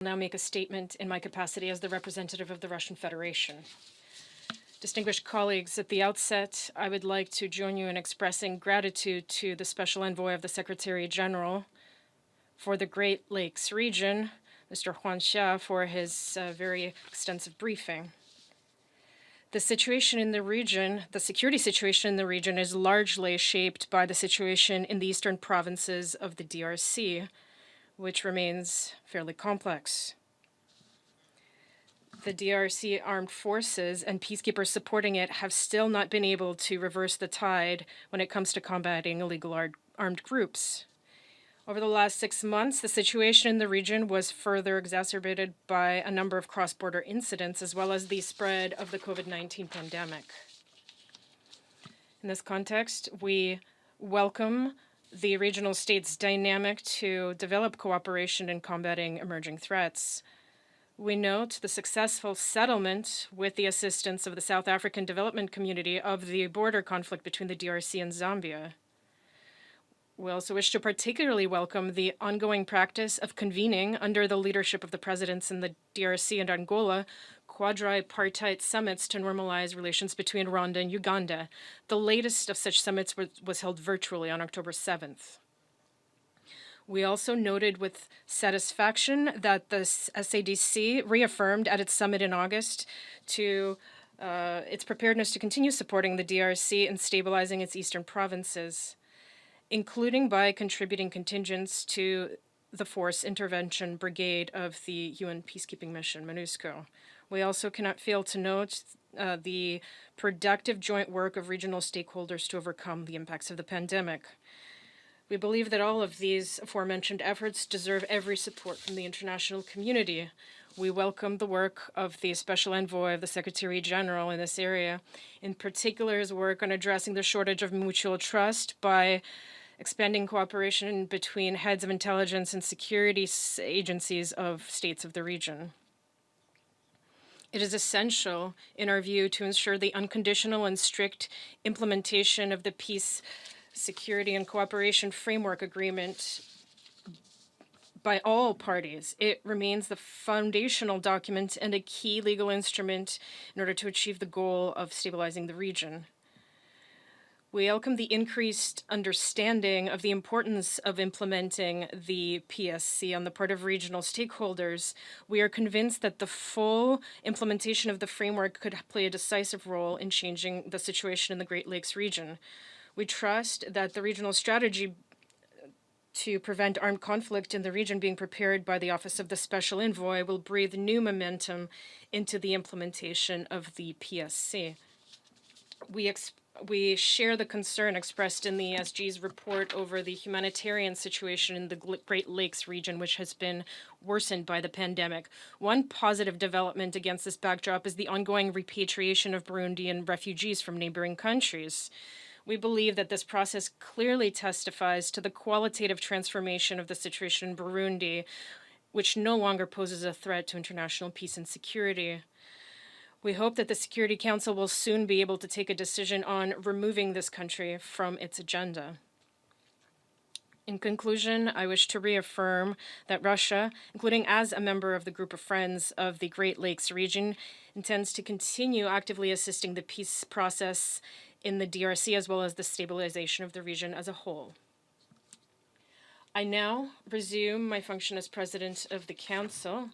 Now make a statement in my capacity as the representative of the Russian Federation. Distinguished colleagues, at the outset, I would like to join you in expressing gratitude to the Special Envoy of the Secretary General for the Great Lakes region, Mr. Huan Xia, for his very extensive briefing. The situation in the region, the security situation in the region, is largely shaped by the situation in the eastern provinces of the DRC, which remains fairly complex. The DRC armed forces and peacekeepers supporting it have still not been able to reverse the tide when it comes to combating illegal armed groups. Over the last 6 months, the situation in the region was further exacerbated by a number of cross-border incidents, as well as the spread of the COVID-19 pandemic. In this context, we welcome the regional state's dynamic to develop cooperation in combating emerging threats. We note the successful settlement with the assistance of the South African Development Community of the border conflict between the DRC and Zambia. We also wish to particularly welcome the ongoing practice of convening, under the leadership of the presidents in the DRC and Angola, quadripartite summits to normalize relations between Rwanda and Uganda. The latest of such summits was held virtually on October 7th. We also noted with satisfaction that the SADC reaffirmed at its summit in August to its preparedness to continue supporting the DRC in stabilizing its eastern provinces, including by contributing contingents to the Force Intervention Brigade of the UN Peacekeeping Mission, MONUSCO. We also cannot fail to note the productive joint work of regional stakeholders to overcome the impacts of the pandemic. We believe that all of these aforementioned efforts deserve every support from the international community. We welcome the work of the Special Envoy of the Secretary General in this area, in particular his work on addressing the shortage of mutual trust by expanding cooperation between heads of intelligence and security agencies of states of the region. It is essential, in our view, to ensure the unconditional and strict implementation of the Peace, Security, and Cooperation Framework Agreement by all parties. It remains the foundational document and a key legal instrument in order to achieve the goal of stabilizing the region. We welcome the increased understanding of the importance of implementing the PSC on the part of regional stakeholders. We are convinced that the full implementation of the framework could play a decisive role in changing the situation in the Great Lakes region. We trust that the regional strategy to prevent armed conflict in the region being prepared by the Office of the Special Envoy will breathe new momentum into the implementation of the PSC. We share the concern expressed in the ESG's report over the humanitarian situation in the Great Lakes region, which has been worsened by the pandemic. One positive development against this backdrop is the ongoing repatriation of Burundian refugees from neighboring countries. We believe that this process clearly testifies to the qualitative transformation of the situation in Burundi, which no longer poses a threat to international peace and security. We hope that the Security Council will soon be able to take a decision on removing this country from its agenda. In conclusion, I wish to reaffirm that Russia, including as a member of the group of friends of the Great Lakes region, intends to continue actively assisting the peace process in the DRC as well as the stabilization of the region as a whole. I now resume my function as President of the Council.